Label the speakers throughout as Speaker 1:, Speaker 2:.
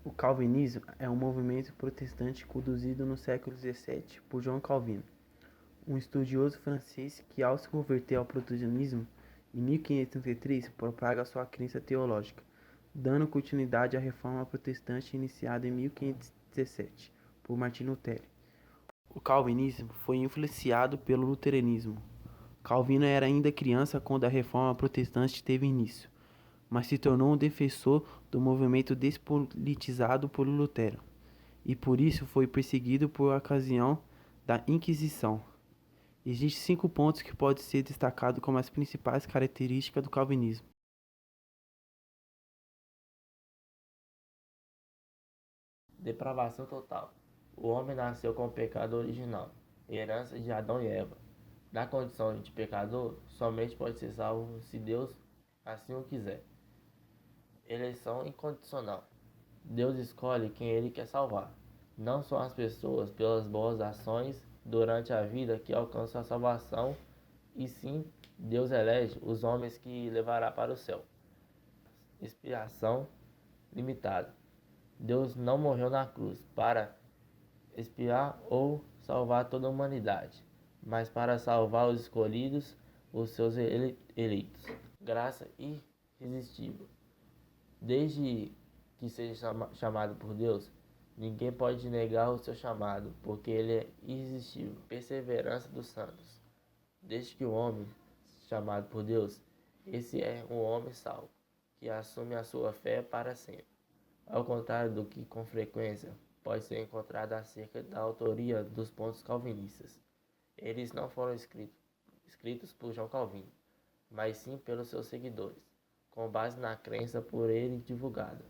Speaker 1: O calvinismo é um movimento protestante conduzido no século XVII por João Calvino, um estudioso francês que, ao se converter ao protestantismo em 1533, propaga sua crença teológica, dando continuidade à reforma protestante iniciada em 1517 por Martim Lutero. O calvinismo foi influenciado pelo luteranismo. Calvino era ainda criança quando a reforma protestante teve início, mas se tornou um defensor do movimento despolitizado por Lutero, e por isso foi perseguido por ocasião da Inquisição. Existem 5 pontos que podem ser destacados como as principais características do calvinismo.
Speaker 2: Depravação total. O homem nasceu com o pecado original, herança de Adão e Eva. Da condição de pecador, somente pode ser salvo se Deus assim o quiser. Eleição incondicional. Deus escolhe quem Ele quer salvar. Não são as pessoas pelas boas ações durante a vida que alcançam a salvação, e sim Deus elege os homens que levará para o céu. Expiação limitada. Deus não morreu na cruz para expiar ou salvar toda a humanidade, mas para salvar os escolhidos, os seus eleitos. Graça irresistível. Desde que seja chamado por Deus, ninguém pode negar o seu chamado, porque ele é irresistível. Perseverança dos santos. Desde que o homem chamado por Deus, esse é um homem salvo, que assume a sua fé para sempre. Ao contrário do que com frequência pode ser encontrado acerca da autoria dos pontos calvinistas. Eles não foram escritos por João Calvino, mas sim pelos seus seguidores, com base na crença por ele divulgada.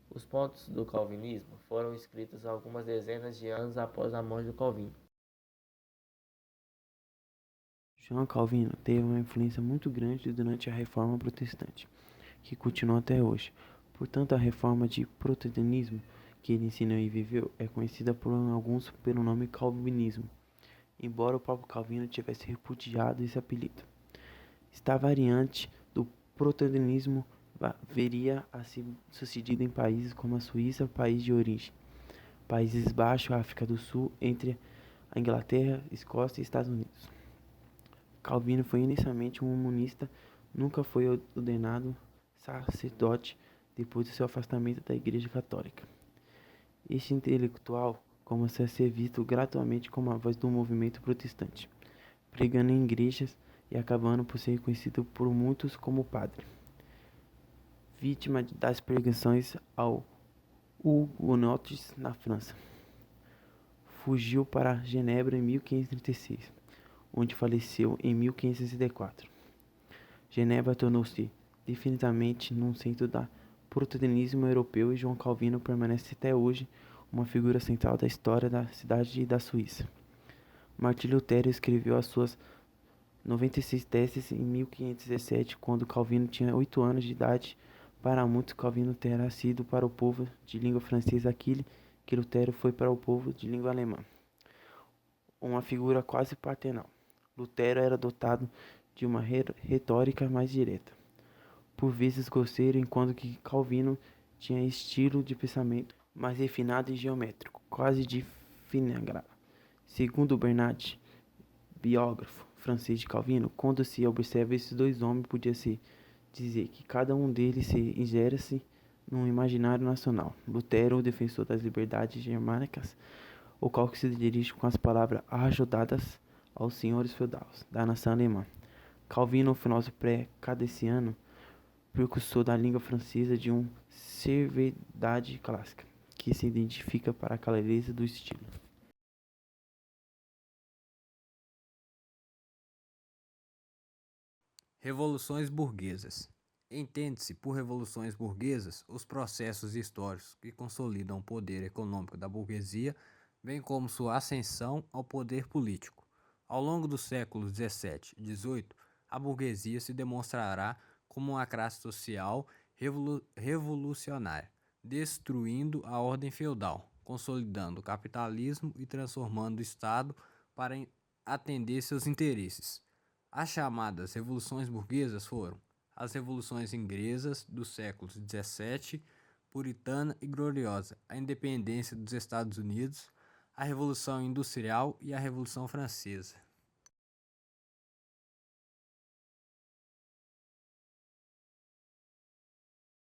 Speaker 2: Os pontos do calvinismo foram escritos algumas dezenas de anos após a morte de Calvino.
Speaker 1: João Calvino teve uma influência muito grande durante a Reforma Protestante, que continua até hoje. Portanto, a reforma de protestantismo que ele ensinou e viveu é conhecida por alguns pelo nome calvinismo, embora o próprio Calvino tivesse repudiado esse apelido. Esta variante do protestantismo veria a ser sucedida em países como a Suíça, país de origem, Países Baixos, África do Sul, entre a Inglaterra, Escócia e Estados Unidos. Calvino foi inicialmente um humanista, nunca foi ordenado sacerdote depois do seu afastamento da Igreja Católica. Este intelectual começou a ser visto gradualmente como a voz do movimento protestante, pregando em igrejas e acabando por ser conhecido por muitos como padre. Vítima das perseguições ao hugonotes na França, fugiu para Genebra em 1536, onde faleceu em 1564. Genebra tornou-se definitivamente num centro do protestantismo europeu e João Calvino permanece até hoje uma figura central da história da cidade e da Suíça. Martim Lutero escreveu as suas 96 teses em 1517, quando Calvino tinha 8 anos de idade. Para muitos, Calvino terá sido para o povo de língua francesa aquilo que Lutero foi para o povo de língua alemã, uma figura quase paternal. Lutero era dotado de uma retórica mais direta, por vezes grosseiro, enquanto que Calvino tinha estilo de pensamento mais refinado e geométrico, quase de Finnegan. Segundo Bernard, biógrafo francês de Calvino, quando se observa esses dois homens, podia-se dizer que cada um deles se ingere-se num imaginário nacional. Lutero, o defensor das liberdades germânicas, o qual se dirige com as palavras ajudadas aos senhores feudais da nação alemã. Calvino, o filósofo pré-cadeciano, precursor da língua francesa de uma severidade clássica, que se identifica para a clareza do estilo.
Speaker 3: Revoluções burguesas. Entende-se por revoluções burguesas os processos históricos que consolidam o poder econômico da burguesia, bem como sua ascensão ao poder político. Ao longo dos séculos 17 e 18, a burguesia se demonstrará como uma classe social revolucionária, destruindo a ordem feudal, consolidando o capitalismo e transformando o Estado para atender seus interesses. As chamadas revoluções burguesas foram as revoluções inglesas dos séculos 17, puritana e gloriosa, a independência dos Estados Unidos, a Revolução Industrial e a Revolução Francesa.